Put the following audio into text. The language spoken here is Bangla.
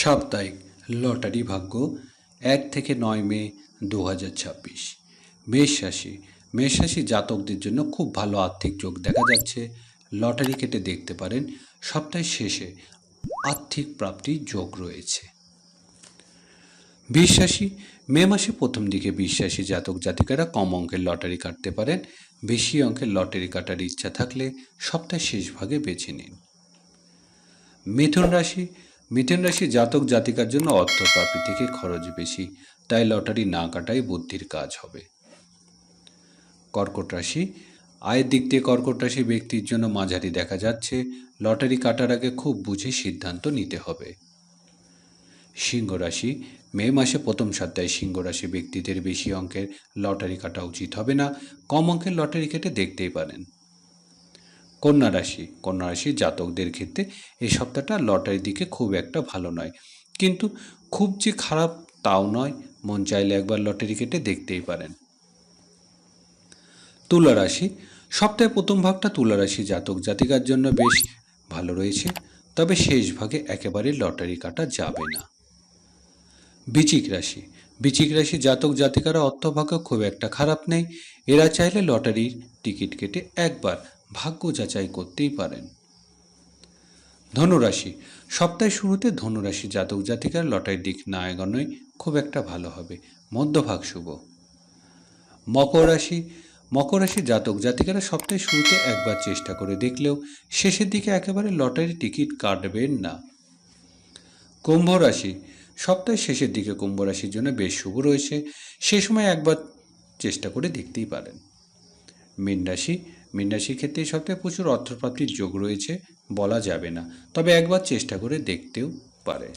সাপ্তাহিক লটারি ভাগ্য ১ থেকে ৯ মে ২০২৬। মেষ রাশি জাতকদের জন্য খুব ভালো আর্থিক যোগ দেখা যাচ্ছে। লটারি কেটে দেখতে পারেন, সপ্তাহের শেষে আর্থিক প্রাপ্তির যোগ রয়েছে। বৃষ রাশি, মে মাসে প্রথম দিকে বৃষ রাশি জাতক জাতিকারা কম অঙ্কের লটারি কাটতে পারেন। বেশি অঙ্কের লটারি কাটার ইচ্ছা থাকলে সপ্তাহের শেষ ভাগে বেছে নিন। মিথুন রাশি জাতক জাতিকার জন্য অর্থ প্রাপ্তি থেকে খরচ বেশি, তাই লটারি না কাটাই বুদ্ধির কাজ হবে। কর্কট রাশি, আয়ের দিক দিয়ে কর্কট রাশি ব্যক্তির জন্য মাঝারি দেখা যাচ্ছে। লটারি কাটার আগে খুব বুঝে সিদ্ধান্ত নিতে হবে। সিংহ রাশি, মে মাসে প্রথম সপ্তাহে সিংহ রাশি ব্যক্তিদের বেশি অঙ্কের লটারি কাটা উচিত হবে না। কম অঙ্কের লটারি কেটে দেখতেই পারেন। কন্যা রাশি জাতকদের ক্ষেত্রে এই সপ্তাহটা লটারির দিকে খুব একটা ভালো নয়, কিন্তু খুব যে খারাপ তাও নয়। মন চাইলে একবার লটারি কেটে দেখতেই পারেন। তুলা রাশি, সপ্তাহের প্রথম ভাগটা তুলা রাশি জাতক জাতিকার জন্য বেশ ভালো রয়েছে, তবে শেষ ভাগে একেবারে লটারি কাটা যাবে না। বৃশ্চিক রাশি জাতক জাতিকারা অর্থভাগ্য খুব একটা খারাপ নেই। এরা চাইলে লটারির টিকিট কেটে একবার ভাগ্য যাচাই করতেই পারেন। ধনুরাশি, সপ্তাহের শুরুতে ধনুরাশি জাতক জাতিকার লটারির দিক না এগোনোই খুব একটা ভালো হবে, মধ্যভাগ শুভ। মকর রাশি জাতক জাতিকারা সপ্তাহের শুরুতে একবার চেষ্টা করে দেখলেও শেষের দিকে একেবারে লটারির টিকিট কাটবেন না। কুম্ভ রাশি, সপ্তাহের শেষের দিকে কুম্ভ রাশির জন্য বেশ শুভ রয়েছে, সে সময় একবার চেষ্টা করে দেখতেই পারেন। মীন রাশির ক্ষেত্রে এই সপ্তাহে প্রচুর অর্থপ্রাপ্তির যোগ রয়েছে, বলা যাবে না, তবে একবার চেষ্টা করে দেখতেও পারে।